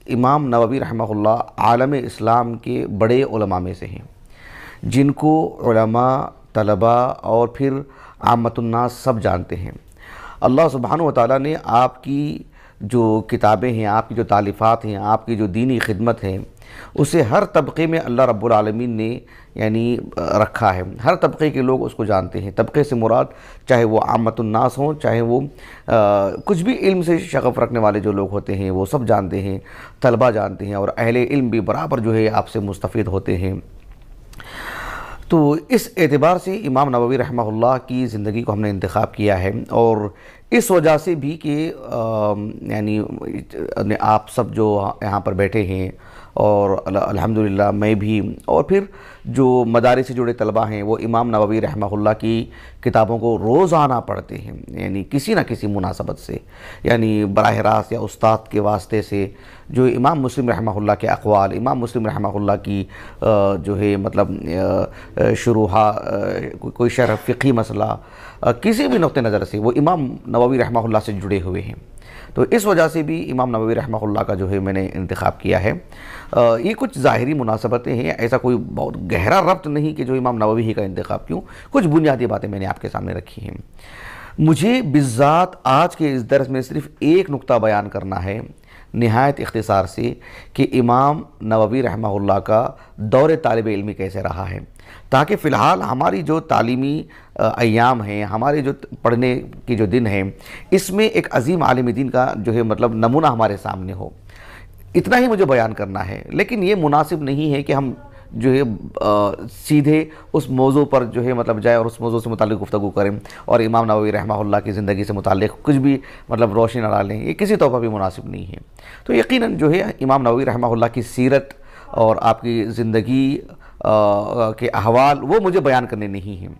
امام نووی رحمہ اللہ عالم اسلام کے بڑے علماء میں سے ہیں، جن کو علماء، طلباء اور پھر عامت الناس سب جانتے ہیں۔ اللہ سبحانہ و تعالیٰ نے آپ کی جو کتابیں ہیں، آپ کی جو تالیفات ہیں، آپ کی جو دینی خدمت ہے، اسے ہر طبقے میں اللہ رب العالمین نے رکھا ہے۔ ہر طبقے کے لوگ اس کو جانتے ہیں۔ طبقے سے مراد چاہے وہ عامت الناس ہوں، چاہے وہ کچھ بھی علم سے شغف رکھنے والے جو لوگ ہوتے ہیں وہ سب جانتے ہیں، طلباء جانتے ہیں، اور اہل علم بھی برابر آپ سے مستفید ہوتے ہیں۔ تو اس اعتبار سے امام نووی رحمہ اللہ کی زندگی کو ہم نے انتخاب کیا ہے، اور اس وجہ سے بھی کہ آپ سب جو یہاں پر بیٹھے ہیں، اور الحمدللہ میں بھی، اور پھر جو مدارس سے جڑے طلباء ہیں وہ امام نووی رحمہ اللہ کی کتابوں کو روزانہ پڑھتے ہیں، کسی نہ کسی مناسبت سے، براہ راست یا استاد کے واسطے سے جو امام مسلم رحمہ اللہ کے اقوال، امام مسلم رحمہ اللہ کی شروحہ، کوئی شرح فقہی مسئلہ، کسی بھی نقطہ نظر سے وہ امام نووی رحمہ اللہ سے جڑے ہوئے ہیں۔ تو اس وجہ سے بھی امام نووی رحمہ اللہ کا میں نے انتخاب کیا ہے۔ یہ کچھ ظاہری مناسبتیں ہیں، ایسا کوئی بہت گہرا ربط نہیں کہ جو امام نووی ہی کا انتخاب کیوں، کچھ بنیادی باتیں میں نے آپ کے سامنے رکھی ہیں۔ مجھے بالذات آج کے اس درس میں صرف ایک نقطہ بیان کرنا ہے نہایت اختصار سے، کہ امام نووی رحمہ اللہ کا دور طالب علمی کیسے رہا ہے، تاکہ فی الحال ہماری جو تعلیمی ایام ہیں، ہمارے جو پڑھنے کی جو دن ہیں، اس میں ایک عظیم عالم دین کا نمونہ ہمارے سامنے ہو۔ اتنا ہی مجھے بیان کرنا ہے، لیکن یہ مناسب نہیں ہے کہ ہم سیدھے اس موضوع پر جائے اور اس موضوع سے متعلق گفتگو کریں، اور امام نووی رحمہ اللہ کی زندگی سے متعلق کچھ بھی روشنی نہ ڈالیں، یہ کسی طور پر بھی مناسب نہیں ہے۔ تو یقیناً امام نووی رحمہ اللہ کی سیرت اور آپ کی زندگی کے احوال وہ مجھے بیان کرنے نہیں ہیں،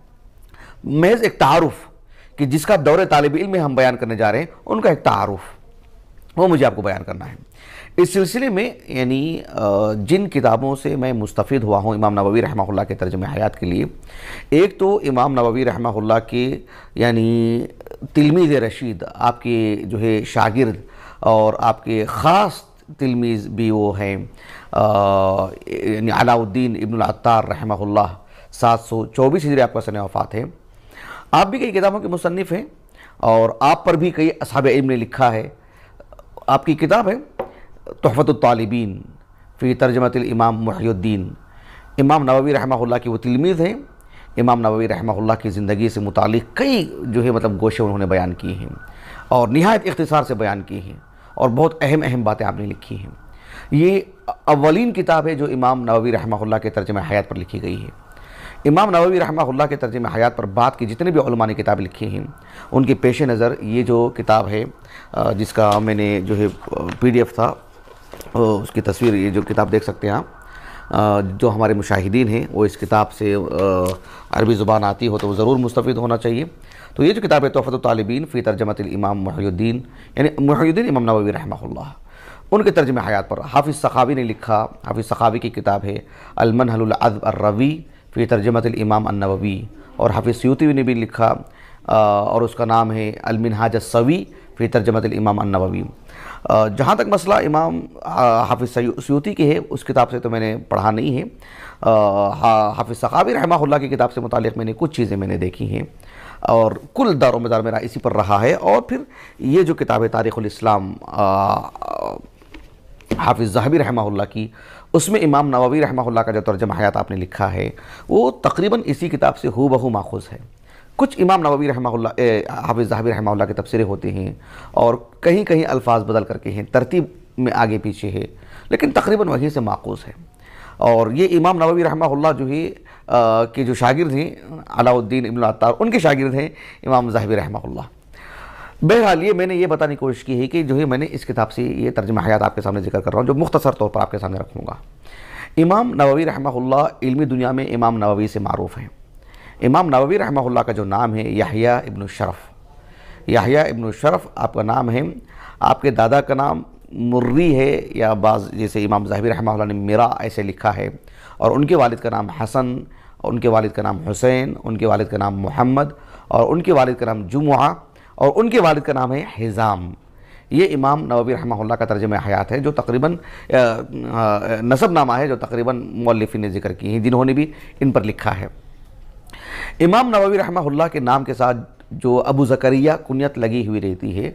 محض ایک تعارف کہ جس کا دور طالب علم میں ہم بیان کرنے جا رہے ہیں، ان کا ایک تعارف وہ مجھے آپ کو بیان کرنا ہے۔ اس سلسلے میں جن کتابوں سے میں مستفید ہوا ہوں امام نووی رحمہ اللہ کے ترجمہ حیات کے لیے، ایک تو امام نووی رحمہ اللہ کے تلمیذ رشید، آپ کے شاگرد اور آپ کے خاص تلمیذ بھی وہ ہیں علاء الدین ابن العطار رحمہ اللہ، 724 ہجری آپ کا سنہ وفات ہے۔ آپ بھی کئی کتابوں کے مصنف ہیں، اور آپ پر بھی کئی اصحاب علم نے لکھا ہے۔ آپ کی کتاب ہے تحفۃ الطالبین فی ترجمۃ الامام محی الدین۔ امام نووی رحمہ اللہ کی وہ تلمیذ ہیں۔ امام نووی رحمہ اللہ کی زندگی سے متعلق کئی گوشے انہوں نے بیان کی ہیں، اور نہایت اختصار سے بیان کی ہیں، اور بہت اہم باتیں آپ نے لکھی ہیں۔ یہ اولین کتاب ہے جو امام نووی رحمہ اللہ کے ترجمہ حیات پر لکھی گئی ہے۔ امام نووی رحمہ اللہ کے ترجمہ حیات پر بعد کی جتنے بھی علماء نے کتابیں لکھی ہیں، ان کے پیش نظر یہ جو کتاب ہے، جس کا میں نے PDF تھا، اس کی تصویر، یہ جو کتاب دیکھ سکتے ہیں آپ، جو ہمارے مشاہدین ہیں وہ اس کتاب سے عربی زبان آتی ہو تو وہ ضرور مستفید ہونا چاہیے۔ تو یہ جو کتاب ہے تحفۃ الطالبین فی ترجمۃ الامام محی الدین، محی الدین امام نووی رحمہ اللہ، ان کے ترجمہ حیات پر حافظ سخاوی نے لکھا۔ حافظ سخاوی کی کتاب ہے المنہل العذب الروی فی ترجمۃ الامام النووی، اور حافظ سیوطی نے بھی لکھا، اور اس کا نام ہے المنہاج السوی فی ترجمۃ الامام النووی۔ جہاں تک مسئلہ امام حافظ سیوطی کے ہے، اس کتاب سے تو میں نے پڑھا نہیں ہے۔ حافظ سخاوی رحمہ اللہ کی کتاب سے متعلق میں نے کچھ چیزیں میں نے دیکھی ہیں، اور کل دار و مدار میرا اسی پر رہا ہے۔ اور پھر یہ جو کتاب ہے تاریخ الاسلام حافظ ذہبی رحمہ اللہ کی، اس میں امام نووی رحمہ اللہ کا جو ترجمہ حیات آپ نے لکھا ہے وہ تقریباً اسی کتاب سے ہو بہو ماخوذ ہے۔ کچھ امام نووی رحمہ اللہ، حافظ ذہبی رحمہ اللہ کے تفسیریں ہوتے ہیں، اور کہیں کہیں الفاظ بدل کر کے ہیں، ترتیب میں آگے پیچھے ہے، لیکن تقریباً وہیں سے ماخوذ ہے۔ اور یہ امام نووی رحمہ اللہ کہ جو شاگرد ہیں علاء الدین ابن العطار، ان کے شاگرد ہیں امام ذہبی رحمہ اللہ۔ بہرحال یہ میں نے یہ بتانے کی کوشش کی ہے کہ میں نے اس کتاب سے یہ ترجمہ حیات آپ کے سامنے ذکر کر رہا ہوں، جو مختصر طور پر آپ کے سامنے رکھوں گا۔ امام نووی رحمہ اللہ علمی دنیا میں امام نووی سے معروف ہیں۔ امام نووی رحمہ اللہ کا جو نام ہے یحییٰ ابن الشرف، یحییٰ ابن الشرف آپ کا نام ہے۔ آپ کے دادا کا نام مری ہے، یا بعض جیسے امام ذہبی رحمہ اللہ نے میرا ایسے لکھا ہے، اور ان کے والد کا نام حسن، ان کے والد کا نام حسین، ان کے والد کا نام محمد، اور ان کے والد کا نام جمعہ، اور ان کے والد کا نام ہے حزام۔ یہ امام نووی رحمہ اللہ کا ترجمہ حیات ہے، جو تقریباً نسب نامہ ہے جو تقریباً مؤلفین نے ذکر کی ہیں، جنہوں نے بھی ان پر لکھا ہے۔ امام نووی رحمہ اللہ کے نام کے ساتھ جو ابو زکریا کنیت لگی ہوئی رہتی ہے،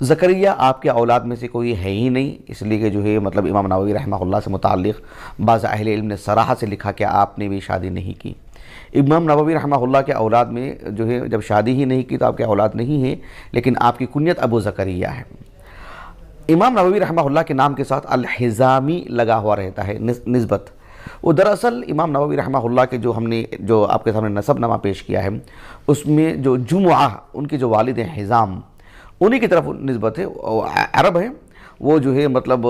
زکریا آپ کے اولاد میں سے کوئی ہے ہی نہیں، اس لیے کہ جو ہے مطلب امام نووی رحمہ اللہ سے متعلق بعض اہل علم نے صراحت سے لکھا کہ آپ نے بھی شادی نہیں کی۔ امام نووی رحمہ اللہ کے اولاد میں جو ہے جب شادی ہی نہیں کی تو آپ کے اولاد نہیں ہیں، لیکن آپ کی کنیت ابو زکریا ہے۔ امام نووی رحمہ اللہ کے نام کے ساتھ الحزامی لگا ہوا رہتا ہے نسبت۔ وہ دراصل امام نووی رحمہ اللہ کے جو آپ کے سامنے نسب نامہ پیش کیا ہے، اس میں جو جمعہ ان کے جو والد ہیں حزام، انہی کی طرف نسبت ہے، عرب ہیں وہ، جو ہے مطلب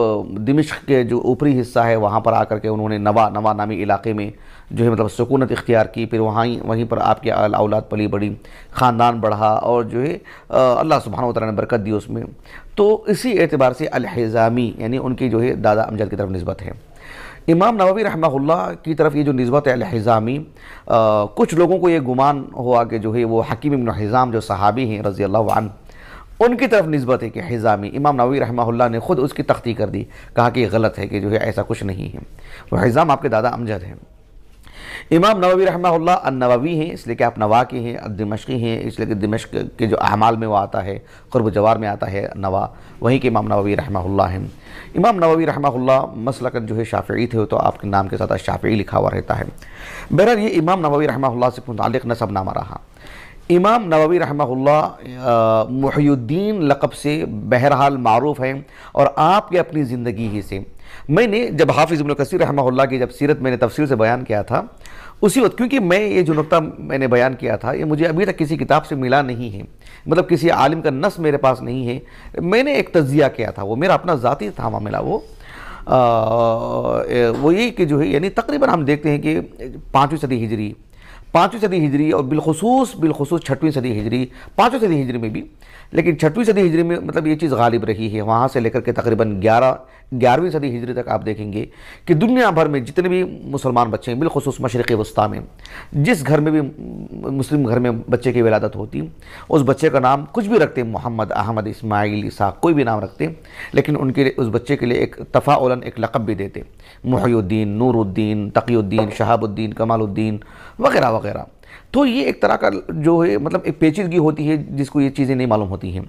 دمشق کے جو اوپری حصہ ہے وہاں پر آ کر کے انہوں نے نوا نامی علاقے میں جو ہے مطلب سکونت اختیار کی، پھر وہیں پر آپ کے اولاد پلی بڑی، خاندان بڑھا، اور جو ہے اللہ سبحانہ و تعالیٰ نے برکت دی اس میں، تو اسی اعتبار سے الحزامی یعنی ان کی جو ہے دادا امجد کی طرف نسبت ہے۔ امام نووی رحمہ اللہ کی طرف یہ جو نسبت ہے الحزامی، کچھ لوگوں کو یہ گمان ہوا کہ جو ہے وہ حکیم ابن حزام جو صحابی ہیں رضی اللہ عنہ، ان کی طرف نسبت ہے کہ حزامی۔ امام نووی رحمہ اللہ نے خود اس کی تختی کر دی، کہا کہ یہ غلط ہے، کہ جو ہے ایسا کچھ نہیں ہے، وہ حزام آپ کے دادا امجد ہیں۔ امام نووی رحمہ اللہ النووی ہیں، اس لیے کہ آپ نوا کے ہیں، دمشقی ہیں، اس لیے کہ دمشق کے جو اعمال میں وہ آتا ہے، قرب جوار میں آتا ہے نوا، وہیں کے امام نووی رحمہ اللہ ہیں۔ امام نووی رحمہ اللہ مسلکاً جو ہے شافعی تھے، تو آپ کے نام کے ساتھ شافعی لکھا ہوا رہتا ہے۔ بہرحال یہ امام نووی رحمہ اللہ سے متعلق نسب نامہ رہا۔ امام نووی رحمہ اللہ محی الدین لقب سے بہرحال معروف ہیں، اور آپ کے اپنی زندگی ہی سے، میں نے جب حافظ ابن کثیر رحمہ اللہ کی جب سیرت میں نے تفصیل سے بیان کیا تھا، اسی وقت کیونکہ میں یہ جو نقطہ میں نے بیان کیا تھا یہ مجھے ابھی تک کسی کتاب سے ملا نہیں ہے، مطلب کسی عالم کا نص میرے پاس نہیں ہے، میں نے ایک تجزیہ کیا تھا، وہ میرا اپنا ذاتی تھا معاملہ، وہ یہ کہ جو ہے یعنی تقریباً ہم دیکھتے ہیں کہ 5ویں صدی ہجری اور بالخصوص 6ویں صدی ہجری، 5ویں صدی ہجری میں بھی، لیکن 6ویں صدی ہجری میں مطلب یہ چیز غالب رہی ہے، وہاں سے لے کر کے تقریباً 11ویں صدی ہجری تک آپ دیکھیں گے کہ دنیا بھر میں جتنے بھی مسلمان بچے ہیں، بالخصوص مشرق وسطیٰ میں، جس گھر میں بھی مسلم گھر میں بچے کی ولادت ہوتی، اس بچے کا نام کچھ بھی رکھتے، محمد، احمد، اسماعیل، اسحاق، کوئی بھی نام رکھتے، لیکن ان کے لیے اس بچے کے لیے ایک تفاعلاً ایک لقب بھی دیتے، محی الدین، نور الدین، تقی الدین، شہاب الدین، کمال الدین وغیرہ وغیرہ۔ تو یہ ایک طرح کا جو ہے مطلب ایک پیچیدگی ہوتی ہے جس کو یہ چیزیں نہیں معلوم ہوتی ہیں۔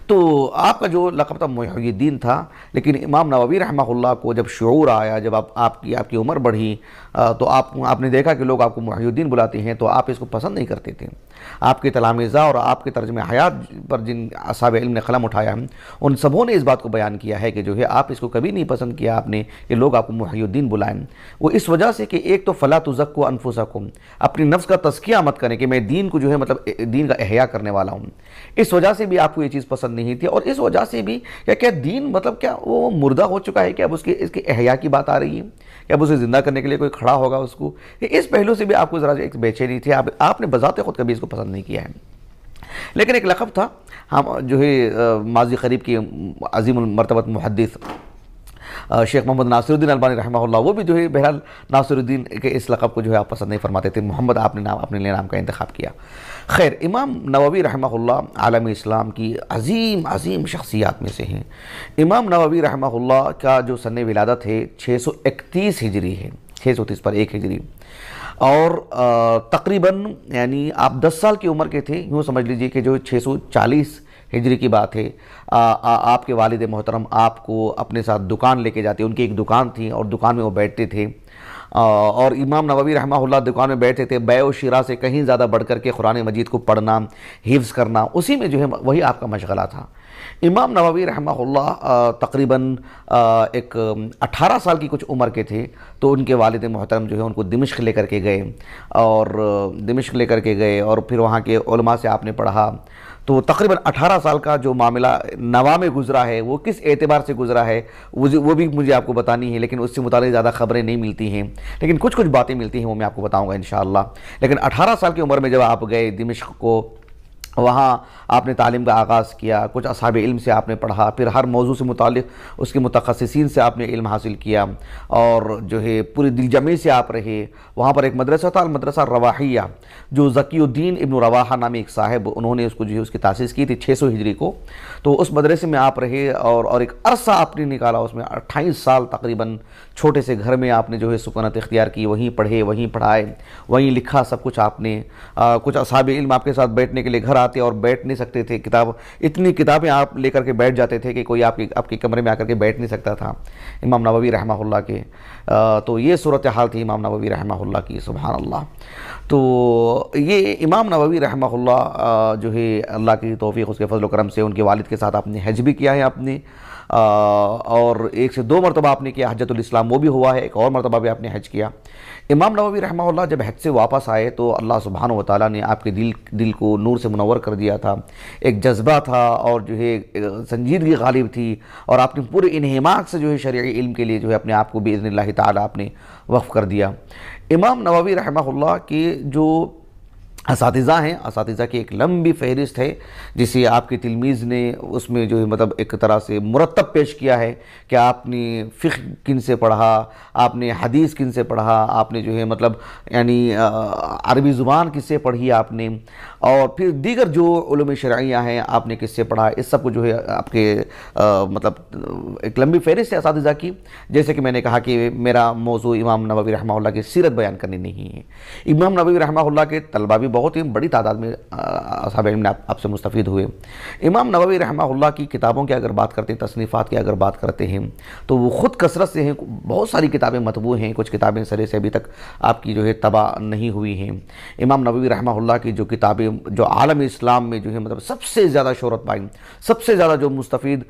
تو آپ کا جو لقب تھا محی الدین تھا، لیکن امام نووی رحمہ اللہ کو جب شعور آیا، جب آپ کی عمر بڑھی، تو آپ نے دیکھا کہ لوگ آپ کو محی الدین بلاتے ہیں، تو آپ اس کو پسند نہیں کرتے تھے۔ آپ کے تلامذہ اور آپ کے ترجمہ حیات پر جن اصحاب علم نے قلم اٹھایا، ان سبوں نے اس بات کو بیان کیا ہے کہ جو ہے آپ اس کو کبھی نہیں پسند کیا آپ نے کہ لوگ آپ کو محی الدین بلائیں۔ وہ اس وجہ سے کہ ایک تو فلا تزکوا انفسکم، اپنی نفس کا تزکیہ مت کریں کہ میں دین کو جو ہے مطلب دین کا احیاء کرنے والا ہوں، اس وجہ سے بھی آپ کو یہ چیز پسند نہیں تھی، اور اس وجہ سے بھی کیا دین مطلب کیا وہ مردہ ہو چکا ہے کہ اب اس کے احیاء کی بات آ رہی ہے کہ اب اسے زندہ کرنے کے لیے کوئی کھڑا ہوگا اس کو، اس پہلو سے بھی آپ کو ذرا ایک بے چینی تھی، آپ نے بذات خود کبھی اس کو پسند نہیں کیا ہے۔ لیکن ایک لقب تھا، ہم جو ہے ماضی قریب کی عظیم المرتبت محدث شیخ محمد ناصر الدین البانی رحمہ اللہ، وہ بھی جو ہے بہرحال ناصر الدین کے اس لقب کو جو ہے آپ پسند نہیں فرماتے تھے، محمد آپ نے اپنے لیے نام کا انتخاب کیا۔ خیر، امام نووی رحمہ اللہ عالم اسلام کی عظیم شخصیات میں سے ہیں۔ امام نووی رحمہ اللہ کا جو سن ولادت ہے 631 ہجری ہے، 630 پر 1 ہجری، اور تقریباً یعنی آپ 10 سال کی عمر کے تھے، یوں سمجھ لیجئے کہ جو 640 ہجری کی بات ہے۔ آپ کے والد محترم آپ کو اپنے ساتھ دکان لے کے جاتے، ان کی ایک دکان تھی اور دکان میں وہ بیٹھتے تھے، اور امام نووی رحمہ اللہ دکان میں بیٹھتے تھے، بیع و شراء سے کہیں زیادہ بڑھ کر کے قرآن مجید کو پڑھنا، حفظ کرنا، اسی میں جو ہے وہی آپ کا مشغلہ تھا۔ امام نووی رحمہ اللہ تقریباً 18 سال کی کچھ عمر کے تھے، تو ان کے والد محترم جو ہے ان کو دمشق لے کر کے گئے، اور پھر وہاں کے علماء سے آپ نے پڑھا۔ تو تقریباً 18 سال کا جو معاملہ نوا میں گزرا ہے، وہ کس اعتبار سے گزرا ہے وہ بھی مجھے آپ کو بتانی ہے، لیکن اس سے متعلق زیادہ خبریں نہیں ملتی ہیں، لیکن کچھ باتیں ملتی ہیں، وہ میں آپ کو بتاؤں گا انشاءاللہ۔ لیکن 18 سال کی عمر میں جب آپ گئے دمشق کو، وہاں آپ نے تعلیم کا آغاز کیا، کچھ اصحاب علم سے آپ نے پڑھا، پھر ہر موضوع سے متعلق اس کے متخصصین سے آپ نے علم حاصل کیا، اور جو ہے پوری دل جمعی سے آپ رہے۔ وہاں پر ایک مدرسہ تھا، المدرسہ الرواحیہ، جو ذکی الدین ابن رواحہ نامی ایک صاحب، انہوں نے اس کو جو ہے اس کی تاسیس کی تھی 600 ہجری کو۔ تو اس مدرسے میں آپ رہے اور ایک عرصہ آپ نے نکالا اس میں، 28 سال تقریباً چھوٹے سے گھر میں آپ نے جو ہے سکونت اختیار کی، وہیں پڑھے، وہیں پڑھائے، وہیں لکھا سب کچھ آپ نے۔ کچھ اصحاب علم آپ کے ساتھ بیٹھنے کے لیے گھر آتے اور بیٹھ نہیں سکتے تھے، اتنی کتابیں آپ لے کر کے بیٹھ جاتے تھے کہ کوئی آپ کے کمرے میں آ کر کے بیٹھ نہیں سکتا تھا امام نووی رحمہ اللہ کے۔ تو یہ صورتحال تھی امام نووی رحمہ اللہ کی، سبحان اللہ۔ تو یہ امام نووی رحمہ اللہ جو ہے اللہ کی توفیق، اس کے فضل و کرم سے ان کے والد کے ساتھ آپ نے حج بھی کیا ہے آپ نے، اور 1 سے 2 مرتبہ آپ نے کیا، حجۃ الاسلام وہ بھی ہوا ہے، ایک اور مرتبہ بھی آپ نے حج کیا۔ امام نووی رحمہ اللہ جب حج سے واپس آئے تو اللہ سبحانہ و تعالیٰ نے آپ کے دل کو نور سے منور کر دیا تھا، ایک جذبہ تھا اور جو ہے سنجیدگی غالب تھی، اور آپ نے پورے انہماک سے جو ہے شرعی علم کے لیے جو ہے اپنے آپ کو باذن اللہ تعالیٰ آپ نے وقف کر دیا۔ امام نووی رحمہ اللہ کے جو اساتذہ ہیں، اساتذہ کی ایک لمبی فہرست ہے جسے آپ کے تلمیذ نے اس میں جو ہے مطلب ایک طرح سے مرتب پیش کیا ہے کہ آپ نے فقہ کن سے پڑھا، آپ نے حدیث کن سے پڑھا، آپ نے جو ہے مطلب یعنی عربی زبان کس سے پڑھی آپ نے، اور پھر دیگر جو علوم شرعیہ ہیں آپ نے کس سے پڑھا، اس سب کو جو ہے آپ کے مطلب ایک لمبی فہرست ہے اساتذہ کی۔ جیسے کہ میں نے کہا کہ میرا موضوع امام نووی رحمہ اللہ کی سیرت بیان کرنی نہیں ہے، امام نووی رحمہ اللہ کے طلبہ بھی بہت ہی بڑی تعداد میں اصحاب علم نے آپ سے مستفید ہوئے۔ امام نووی رحمہ اللہ کی کتابوں کی اگر بات کرتے ہیں، تصنیفات کی اگر بات کرتے ہیں تو وہ خود کثرت سے ہیں، بہت ساری کتابیں مطبوع ہیں، کچھ کتابیں سرے سے ابھی تک آپ کی جو ہے طبع نہیں ہوئی ہیں۔ امام نووی رحمہ اللہ کی جو کتابیں جو عالم اسلام میں جو ہے مطلب سب سے زیادہ شہرت پائیں، سب سے زیادہ جو مستفید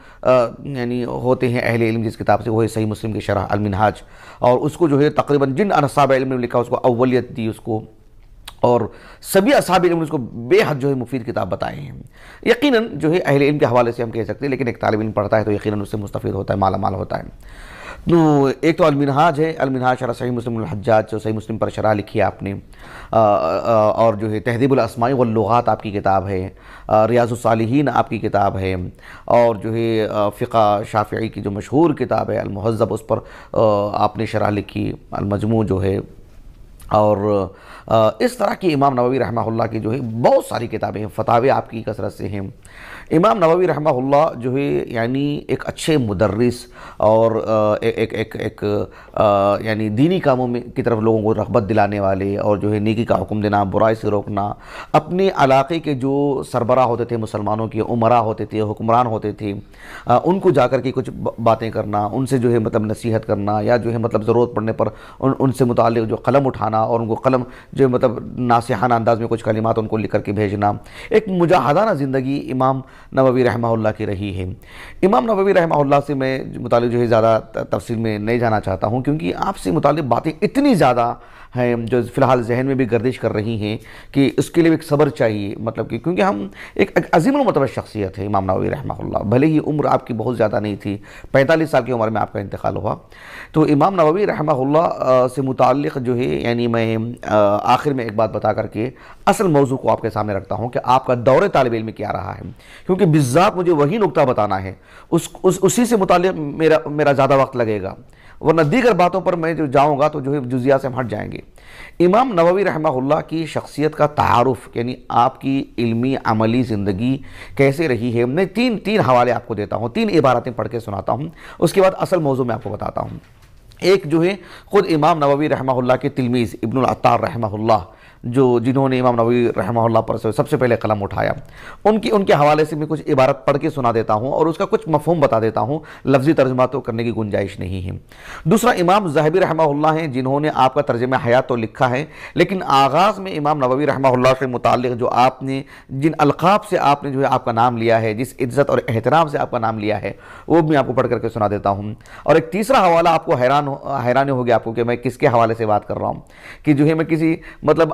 یعنی ہوتے ہیں اہل علم جس کتاب سے، وہ ہے صحیح مسلم کی شرح المنہاج، اور اس کو جو ہے تقریباً جن اصحاب علم نے لکھا اس کو اولیت دی اس کو، اور سبھی اصحاب علم نے اس کو بے حد جو ہے مفید کتاب بتائے ہیں۔ یقیناً جو ہے اہل علم کے حوالے سے ہم کہہ سکتے ہیں، لیکن ایک طالب علم پڑھتا ہے تو یقیناً اس سے مستفید ہوتا ہے، مالا مال ہوتا ہے۔ تو ایک تو المنہاج ہے، المنہاج شرح صحیح مسلم الحجاج، جو صحیح مسلم پر شرح لکھی ہے آپ نے، اور جو ہے تہذیب الاسماء واللغات آپ کی کتاب ہے، ریاض الصالحین آپ کی کتاب ہے، اور جو ہے فقہ شافعی کی جو مشہور کتاب ہے المہذب، اس پر آپ نے شرح لکھی، المجموع جو ہے، اور اس طرح کی امام نووی رحمہ اللہ کی جو ہے بہت ساری کتابیں ہیں، فتاوی آپ کی کثرت سے ہیں۔ امام نووی رحمہ اللہ جو ہے یعنی ایک اچھے مدرس اور ایک یعنی دینی کاموں میں کی طرف لوگوں کو رغبت دلانے والے، اور جو ہے نیکی کا حکم دینا، برائی سے روکنا، اپنے علاقے کے جو سربراہ ہوتے تھے، مسلمانوں کے امراء ہوتے تھے، حکمران ہوتے تھے، ان کو جا کر کے کچھ باتیں کرنا، ان سے جو ہے مطلب نصیحت کرنا، یا جو ہے مطلب ضرورت پڑنے پر ان سے متعلق جو قلم اٹھانا اور ان کو قلم جو مطلب ناصحانہ انداز میں کچھ کلمات ان کو لکھ کر کے بھیجنا، ایک مجاہدانہ زندگی امام نووی رحمہ اللہ کی رہی ہے۔ امام نووی رحمہ اللہ سے میں متعلق جو ہے زیادہ تفصیل میں نہیں جانا چاہتا ہوں، کیونکہ آپ سے متعلق باتیں اتنی زیادہ ہیں جو فی الحال ذہن میں بھی گردش کر رہی ہیں کہ اس کے لیے ایک صبر چاہیے، مطلب کہ کیونکہ ہم ایک عظیم المرتبہ شخصیت ہے امام نووی رحمہ اللہ، بھلے ہی عمر آپ کی بہت زیادہ نہیں تھی، 45 سال کی عمر میں آپ کا انتقال ہوا۔ تو امام نووی رحمہ اللہ سے متعلق جو ہے یعنی میں آخر میں ایک بات بتا کر کے اصل موضوع کو آپ کے سامنے رکھتا ہوں کہ آپ کا دور طالب علم کیا رہا ہے، کیونکہ بالذات مجھے وہی نقطہ بتانا ہے، اسی سے متعلق میرا زیادہ وقت لگے گا، ورنہ دیگر باتوں پر میں جو جاؤں گا تو جو ہے جزیات سے ہم ہٹ جائیں گے۔ امام نووی رحمہ اللہ کی شخصیت کا تعارف، یعنی آپ کی علمی عملی زندگی کیسے رہی ہے، میں تین حوالے آپ کو دیتا ہوں، 3 عبارتیں پڑھ کے سناتا ہوں، اس کے بعد اصل موضوع میں آپ کو بتاتا ہوں۔ ایک جو ہے خود امام نووی رحمہ اللہ کے تلمیذ ابن العطار رحمہ اللہ، جنہوں نے امام نووی رحمہ اللہ پر سب سے پہلے قلم اٹھایا، ان کے حوالے سے میں کچھ عبارت پڑھ کے سنا دیتا ہوں اور اس کا کچھ مفہوم بتا دیتا ہوں، لفظی ترجمہ تو کرنے کی گنجائش نہیں ہے۔ دوسرا امام ذہبی رحمہ اللہ ہیں، جنہوں نے آپ کا ترجمہ حیات تو لکھا ہے، لیکن آغاز میں امام نووی رحمہ اللہ سے متعلق جو آپ نے جن القاب سے آپ نے جو ہے آپ کا نام لیا ہے، جس عزت اور احترام سے آپ کا نام لیا ہے، وہ بھی آپ کو پڑھ کر کے سنا دیتا ہوں۔ اور ایک تیسرا حوالہ آپ کو حیران ہو گیا آپ کو کہ میں کس کے حوالے سے بات کر رہا ہوں، کہ جو ہے میں کسی مطلب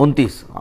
29,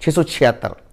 676,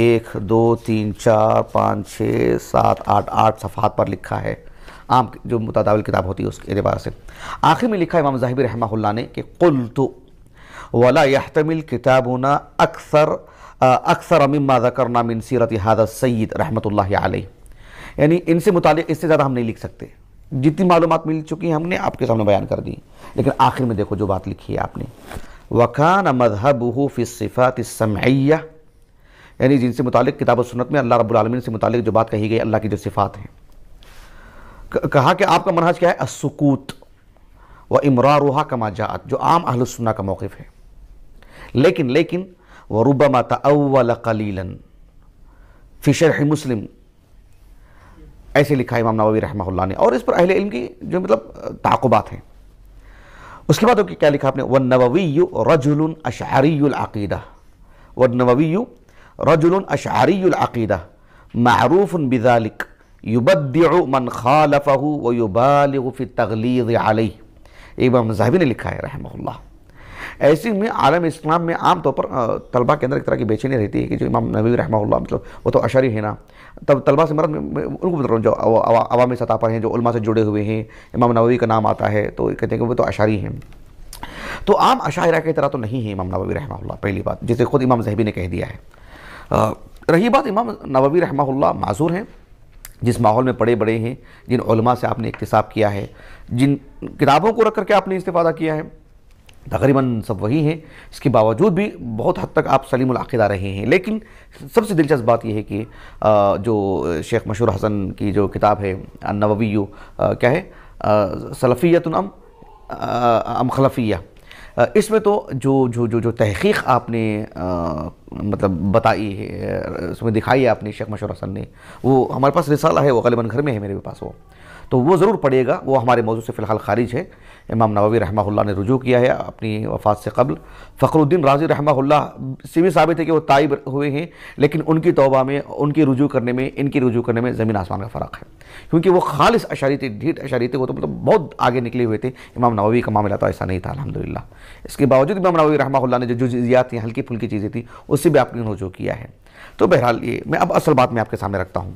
1 2 3 4 5 6 7 8 صفحات پر لکھا ہے، عام جو متداول کتاب ہوتی ہے اس کے اعتبار سے۔ آخر میں لکھا ہے امام ذاہبی رحمہ اللہ نے کہ قلت ولا يحتمل کتابنا اکثر مما ذکرنا من سیرت هذا السید رحمۃ اللہ علیہ، یعنی ان سے متعلق اس سے زیادہ ہم نہیں لکھ سکتے، جتنی معلومات مل چکی ہیں ہم نے آپ کے سامنے بیان کر دی، لیکن آخر میں دیکھو جو بات لکھی ہے آپ نے، وَكَانَ مَذْهَبُهُ فِي الصِّفَاتِ السَّمْعِيَّةِ، یعنی جن سے متعلق کتاب و سنت میں اللہ رب العالمین سے متعلق جو بات کہی گئی اللہ کی جو صفات ہیں، کہا کہ آپ کا منہج کیا ہے؟ السکوت وَإِمْرَارُهَا كَمَا جَاءَت، جو عام اہل السنہ کا موقف ہے، لیکن وَرُبَّمَا تَأَوَّلَ قَلِيلًا فی شرح مسلم، ایسے لکھا ہے امام نووی رحمہ اللہ نے، اور اس پر اہل علم کی جو مطلب تعاقبات ہیں۔ اس کے بعد کیا لکھا آپ نے؟ وَالنَّوَوِيُّ رَجُلٌ أَشْعَرِيُّ الْعَقِيدَةِ، وَالنَّوَوِيُّ رَجُلٌ أَشْعَرِيُّ الْعَقِيدَةِ مَعْرُوفٌ بِذَلِكَ يُبَدِّعُ مَنْ خَالَفَهُ وَيُبَالِغُ فِي التَّغْلِيظِ عَلَيْهِ، امام ذاہبی نے لکھا ہے رحمہ اللہ۔ ایسے میں عالم اسلام میں عام طور پر طلبہ کے اندر ایک طرح کی بے چینی رہتی ہے کہ جو امام نووی رحمہ اللہ مطلب وہ تو اشعری ہے نا، تب طلبہ سے مرد میں ان کو بتا رہا ہوں جو عوامی سطح پر ہیں، جو علماء سے جڑے ہوئے ہیں، امام نووی کا نام آتا ہے تو کہتے ہیں کہ وہ تو اشعری ہیں، تو عام اشاعرہ کی طرح تو نہیں ہے امام نووی رحمہ اللہ، پہلی بات جسے خود امام ذاہبی نے کہہ دیا ہے۔ رہی بات امام نووی رحمہ اللہ معذور ہیں، جس ماحول میں پڑے بڑے ہیں، جن علماء سے آپ نے اکتساب کیا ہے، جن کتابوں کو رکھ کر کے آپ نے استفادہ کیا ہے، تقریباً سب وہی ہیں، اس کے باوجود بھی بہت حد تک آپ سلیم العقیدہ رہے ہیں۔ لیکن سب سے دلچسپ بات یہ ہے کہ جو شیخ مشہور حسن کی جو کتاب ہے النووی، کیا ہے؟ سلفیت ام خلفیہ، اس میں تو جو تحقیق آپ نے مطلب بتائی ہے، اس میں دکھائی ہے آپ نے شیخ مشہور حسن نے، وہ ہمارے پاس رسالہ ہے، وہ غالباً گھر میں ہے میرے پاس، وہ تو وہ ضرور پڑھیے گا، وہ ہمارے موضوع سے فی الحال خارج ہے۔ امام نووی رحمہ اللہ نے رجوع کیا ہے اپنی وفات سے قبل، فخر الدین رازی رحمہ اللہ سے بھی ثابت ہے کہ وہ تائب ہوئے ہیں، لیکن ان کی توبہ میں، ان کی رجوع کرنے میں، ان کی رجوع کرنے میں زمین آسمان کا فرق ہے، کیونکہ وہ خالص اشعری تھے، ڈھیٹ اشعری تھے، وہ تو مطلب بہت آگے نکلے ہوئے تھے۔ امام نووی کا معاملہ تو ایسا نہیں تھا الحمدللہ، اس کے باوجود امام نووی رحمہ اللہ نے جو جزئیات تھیں، ہلکی پھلکی چیزیں تھیں، اس سے بھی آپ نے رجوع کیا ہے۔ تو بہرحال یہ میں اب اصل بات میں آپ کے سامنے رکھتا ہوں۔